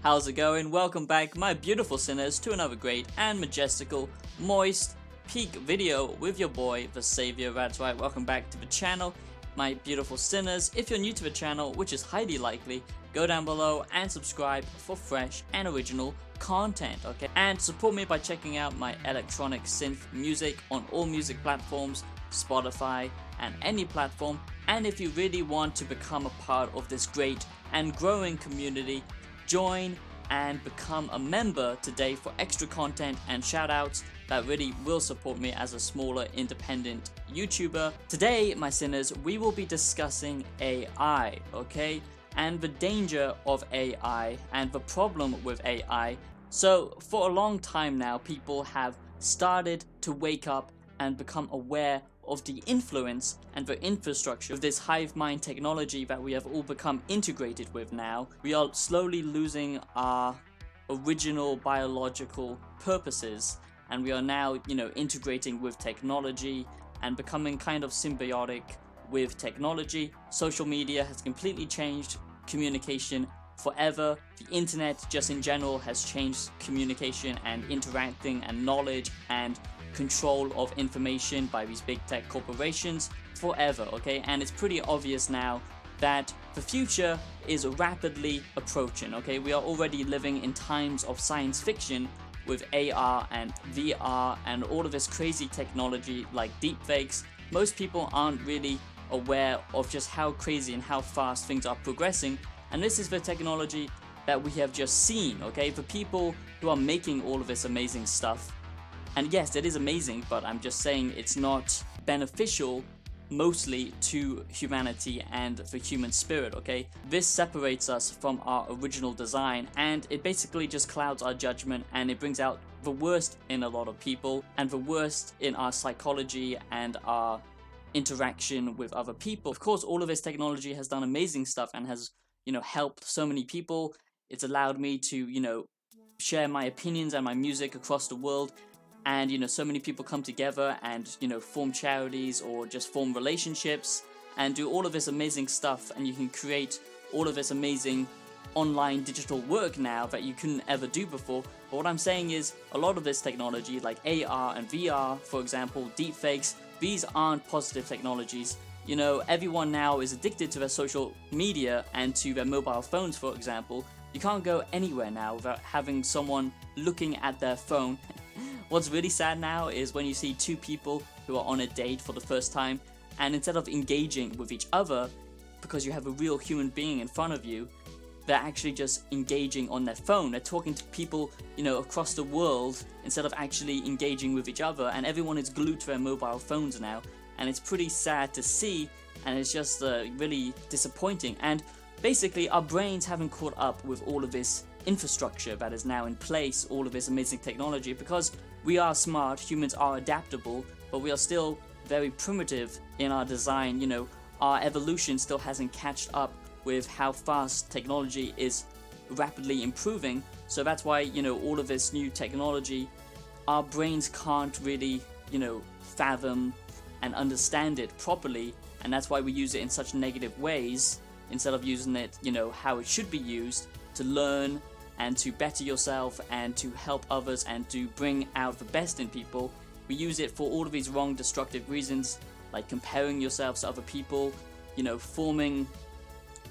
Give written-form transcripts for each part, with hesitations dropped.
How's it going? Welcome back, my beautiful sinners, to another great and majestical, moist, peak video with your boy, the Savior. That's right, welcome back to the channel, my beautiful sinners. If you're new to the channel, which is highly likely, go down below and subscribe for fresh and original content, okay? And support me by checking out my electronic synth music on all music platforms, Spotify, and any platform. And if you really want to become a part of this great and growing community, join and become a member today for extra content and shoutouts that really will support me as a smaller independent YouTuber. Today, my sinners, we will be discussing AI, okay? And the danger of AI and the problem with AI. So for a long time now, people have started to wake up and become aware of the influence and the infrastructure of this hive mind technology that we have all become integrated with now. We are slowly losing our original biological purposes, and we are now, integrating with technology and becoming kind of symbiotic with technology. Social media has completely changed communication forever. The internet just in general has changed communication and interacting and knowledge and control of information by these big tech corporations forever, okay? And it's pretty obvious now that the future is rapidly approaching, okay? We are already living in times of science fiction with AR and VR and all of this crazy technology like deepfakes. Most people aren't really aware of just how crazy and how fast things are progressing, and this is the technology that we have just seen, okay? The people who are making all of this amazing stuff, and yes, it is amazing, but I'm just saying it's not beneficial mostly to humanity and the human spirit, okay? This separates us from our original design, and it basically just clouds our judgment, and it brings out the worst in a lot of people and the worst in our psychology and our interaction with other people. Of course, all of this technology has done amazing stuff and has, helped so many people. It's allowed me to, share my opinions and my music across the world. And, so many people come together and, form charities or just form relationships and do all of this amazing stuff. And you can create all of this amazing online digital work now that you couldn't ever do before. But what I'm saying is a lot of this technology like AR and VR, for example, deepfakes, these aren't positive technologies. Everyone now is addicted to their social media and to their mobile phones, for example. You can't go anywhere now without having someone looking at their phone. What's really sad now is when you see two people who are on a date for the first time, and instead of engaging with each other because you have a real human being in front of you, they're actually just engaging on their phone. They're talking to people, across the world instead of actually engaging with each other, and everyone is glued to their mobile phones now, and it's pretty sad to see, and it's just really disappointing. And basically our brains haven't caught up with all of this infrastructure that is now in place, all of this amazing technology, because we are smart, humans are adaptable, but we are still very primitive in our design. Our evolution still hasn't catched up with how fast technology is rapidly improving. So that's why, all of this new technology, our brains can't really, fathom and understand it properly, and that's why we use it in such negative ways instead of using it, how it should be used, to learn and to better yourself and to help others and to bring out the best in people. We use it for all of these wrong, destructive reasons, like comparing yourselves to other people, forming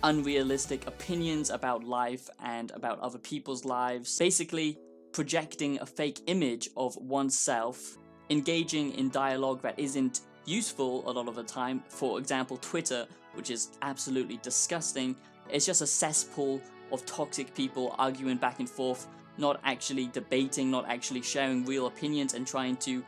unrealistic opinions about life and about other people's lives, basically projecting a fake image of oneself, engaging in dialogue that isn't useful a lot of the time. For example, Twitter, which is absolutely disgusting. It's just a cesspool of toxic people arguing back and forth, not actually debating, not actually sharing real opinions and trying to,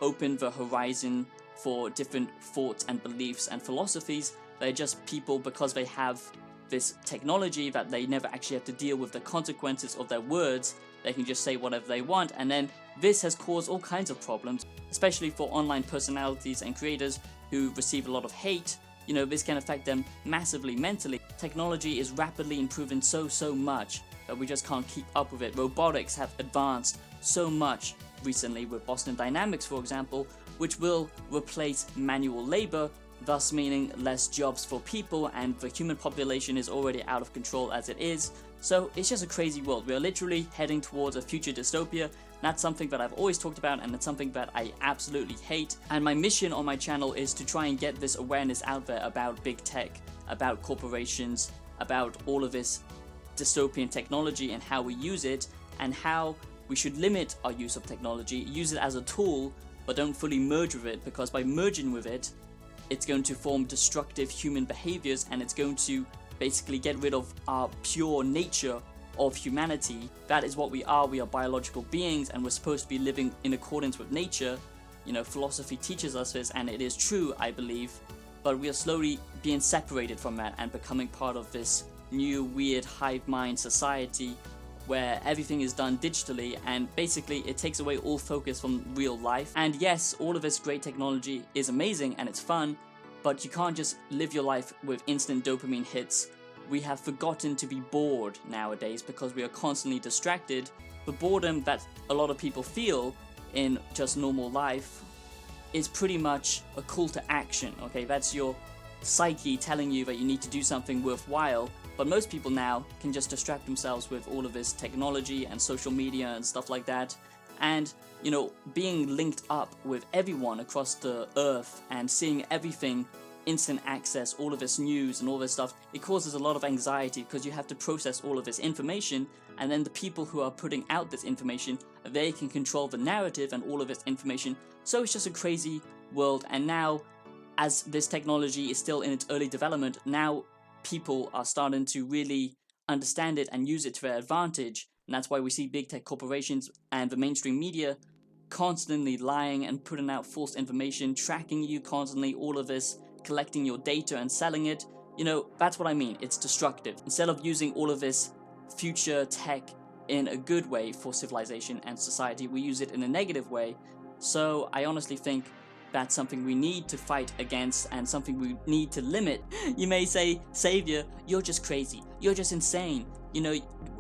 open the horizon for different thoughts and beliefs and philosophies. They're just people, because they have this technology that they never actually have to deal with the consequences of their words, they can just say whatever they want, and then this has caused all kinds of problems, especially for online personalities and creators who receive a lot of hate. This can affect them massively mentally. Technology is rapidly improving so much that we just can't keep up with it. Robotics have advanced so much recently with Boston Dynamics, for example, which will replace manual labor, thus meaning less jobs for people, and the human population is already out of control as it is. So it's just a crazy world. We are literally heading towards a future dystopia. That's something that I've always talked about, and it's something that I absolutely hate. And my mission on my channel is to try and get this awareness out there about big tech, about corporations, about all of this dystopian technology and how we use it, and how we should limit our use of technology, use it as a tool, but don't fully merge with it, because by merging with it, it's going to form destructive human behaviors, and it's going to basically get rid of our pure nature of humanity. That is what we are biological beings, and we're supposed to be living in accordance with nature. You know, philosophy teaches us this, and it is true, I believe, but we are slowly being separated from that and becoming part of this new weird hive mind society where everything is done digitally, and basically it takes away all focus from real life. And yes, all of this great technology is amazing and it's fun, but you can't just live your life with instant dopamine hits. We have forgotten to be bored nowadays because we are constantly distracted. The boredom that a lot of people feel in just normal life is pretty much a call to action, okay? That's your psyche telling you that you need to do something worthwhile. But most people now can just distract themselves with all of this technology and social media and stuff like that. And, you know, being linked up with everyone across the earth and seeing everything, instant access, all of this news and all this stuff, it causes a lot of anxiety because you have to process all of this information, and then the people who are putting out this information, they can control the narrative and all of this information. So it's just a crazy world. And now, as this technology is still in its early development, now people are starting to really understand it and use it to their advantage. And that's why we see big tech corporations and the mainstream media constantly lying and putting out false information, tracking you constantly, all of this, collecting your data and selling it. You know, that's what I mean. It's destructive. Instead of using all of this future tech in a good way for civilization and society, we use it in a negative way. So I honestly think that's something we need to fight against and something we need to limit. You may say, Savior, you're just crazy. You're just insane. You know,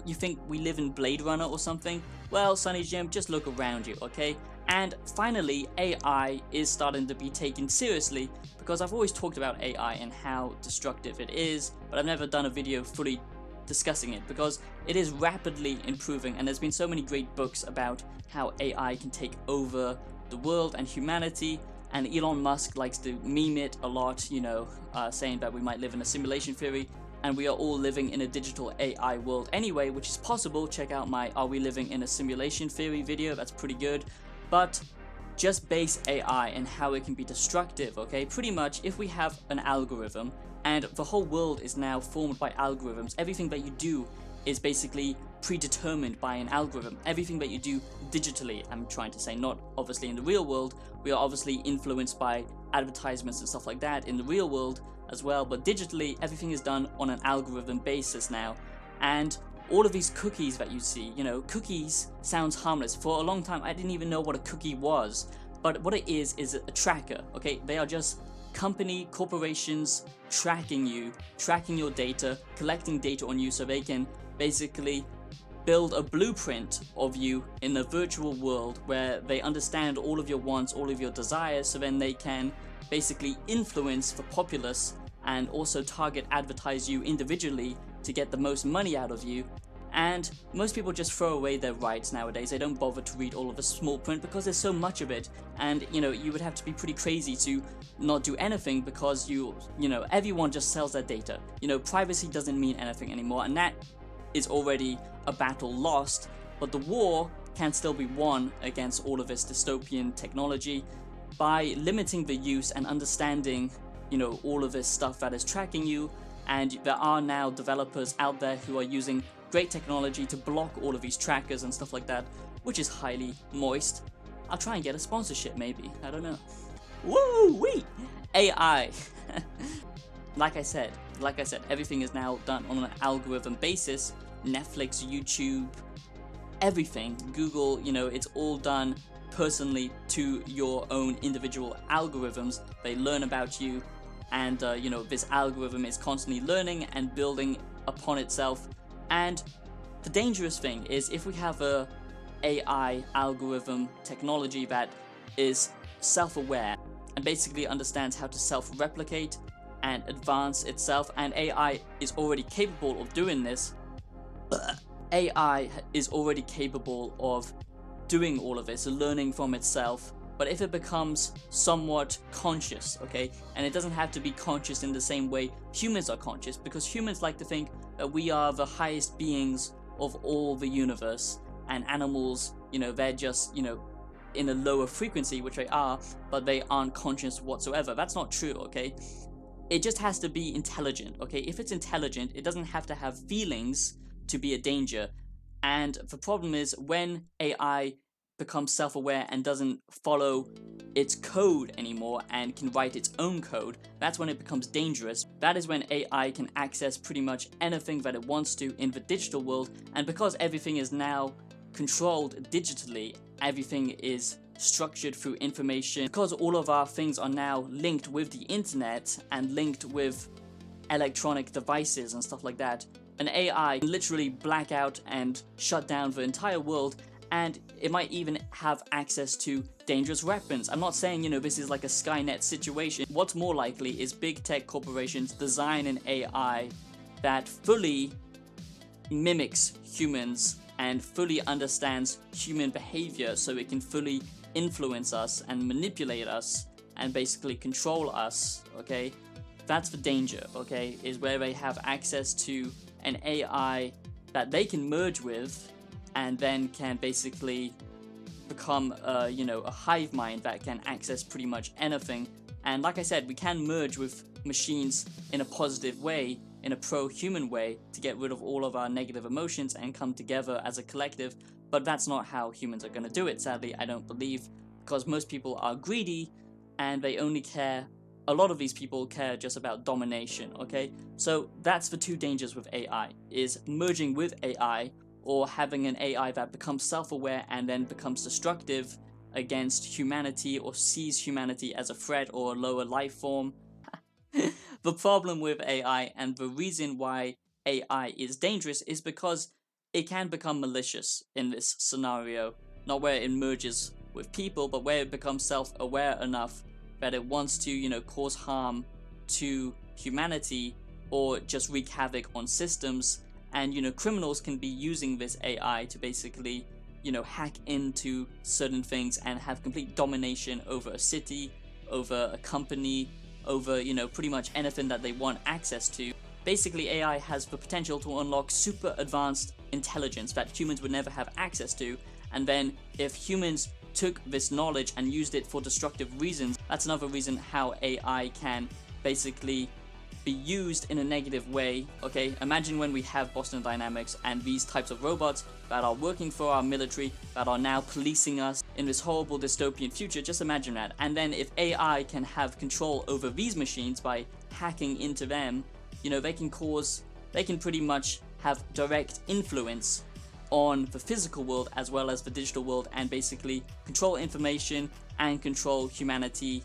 you think we live in Blade Runner or something? Well, Sonny Jim, just look around you, okay? And finally, AI is starting to be taken seriously, because I've always talked about AI and how destructive it is, but I've never done a video fully discussing it because it is rapidly improving, and there's been so many great books about how AI can take over the world and humanity. And Elon Musk likes to meme it a lot, you know, saying that we might live in a simulation theory, and we are all living in a digital AI world anyway, which is possible. Check out my Are We Living in a Simulation Theory video, that's pretty good. But just base AI and how it can be destructive, okay? Pretty much, if we have an algorithm, and the whole world is now formed by algorithms, everything that you do is basically predetermined by an algorithm. Everything that you do digitally, I'm trying to say, not obviously in the real world. We are obviously influenced by advertisements and stuff like that in the real world as well, but digitally everything is done on an algorithm basis now. And all of these cookies that you see, you know, cookies sounds harmless. For a long time I didn't even know what a cookie was, but what it is a tracker, okay? They are just corporations tracking you, tracking your data, collecting data on you so they can basically build a blueprint of you in a virtual world where they understand all of your wants, all of your desires, so then they can basically influence the populace and also target advertise you individually to get the most money out of you. And most people just throw away their rights nowadays. They don't bother to read all of the small print because there's so much of it, and you know, you would have to be pretty crazy to not do anything, because you know, everyone just sells their data. You know, privacy doesn't mean anything anymore, and that is already a battle lost, but the war can still be won against all of this dystopian technology by limiting the use and understanding, you know, all of this stuff that is tracking you. And there are now developers out there who are using great technology to block all of these trackers and stuff like that, which is highly moist. I'll try and get a sponsorship maybe, I don't know. Woo-wee! AI. Like I said, everything is now done on an algorithm basis. Netflix, YouTube, everything, Google, you know, it's all done personally to your own individual algorithms. They learn about you, and you know, this algorithm is constantly learning and building upon itself. And the dangerous thing is, if we have a AI algorithm technology that is self-aware and basically understands how to self-replicate and advance itself, and AI is already capable of doing this, AI is already capable of doing all of this, learning from itself. But if it becomes somewhat conscious, okay, and it doesn't have to be conscious in the same way humans are conscious, because humans like to think that we are the highest beings of all the universe, and animals, they're just, in a lower frequency, which they are, but they aren't conscious whatsoever. That's not true, okay? It just has to be intelligent, okay? If it's intelligent, it doesn't have to have feelings to be a danger. And the problem is when AI becomes self-aware and doesn't follow its code anymore and can write its own code, that's when it becomes dangerous. That is when AI can access pretty much anything that it wants to in the digital world, and because everything is now controlled digitally, everything is structured through information, because all of our things are now linked with the internet and linked with electronic devices and stuff like that, an AI can literally black out and shut down the entire world, and it might even have access to dangerous weapons. I'm not saying, this is like a Skynet situation. What's more likely is big tech corporations design an AI that fully mimics humans and fully understands human behavior, so it can fully influence us and manipulate us and basically control us, okay? That's the danger, okay, is where they have access to an AI that they can merge with and then can basically become a hive mind that can access pretty much anything. And like I said, we can merge with machines in a positive way, in a pro-human way, to get rid of all of our negative emotions and come together as a collective, but that's not how humans are going to do it, sadly, I don't believe, because most people are greedy and they only care, a lot of these people care just about domination, okay? So that's the two dangers with AI, is merging with AI or having an AI that becomes self-aware and then becomes destructive against humanity or sees humanity as a threat or a lower life form. The problem with AI and the reason why AI is dangerous is because it can become malicious in this scenario, not where it merges with people, but where it becomes self-aware enough that it wants to, cause harm to humanity or just wreak havoc on systems. And, criminals can be using this AI to basically, hack into certain things and have complete domination over a city, over a company, over, pretty much anything that they want access to. Basically, AI has the potential to unlock super advanced intelligence that humans would never have access to, and then if humans took this knowledge and used it for destructive reasons, that's another reason how AI can basically be used in a negative way, okay? Imagine when we have Boston Dynamics and these types of robots that are working for our military, that are now policing us in this horrible dystopian future. Just imagine that. And then if AI can have control over these machines by hacking into them, they can pretty much have direct influence on the physical world as well as the digital world, and basically control information and control humanity.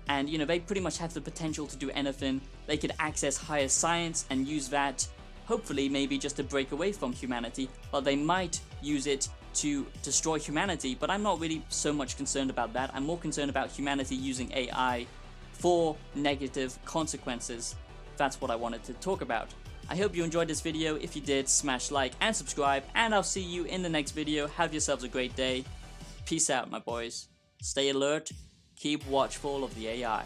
And they pretty much have the potential to do anything. They could access higher science and use that, hopefully maybe just to break away from humanity, but they might use it to destroy humanity. But I'm not really so much concerned about that. I'm more concerned about humanity using AI for negative consequences. That's what I wanted to talk about. I hope you enjoyed this video. If you did, smash like and subscribe, and I'll see you in the next video. Have yourselves a great day. Peace out, my boys. Stay alert. Keep watchful of the AI.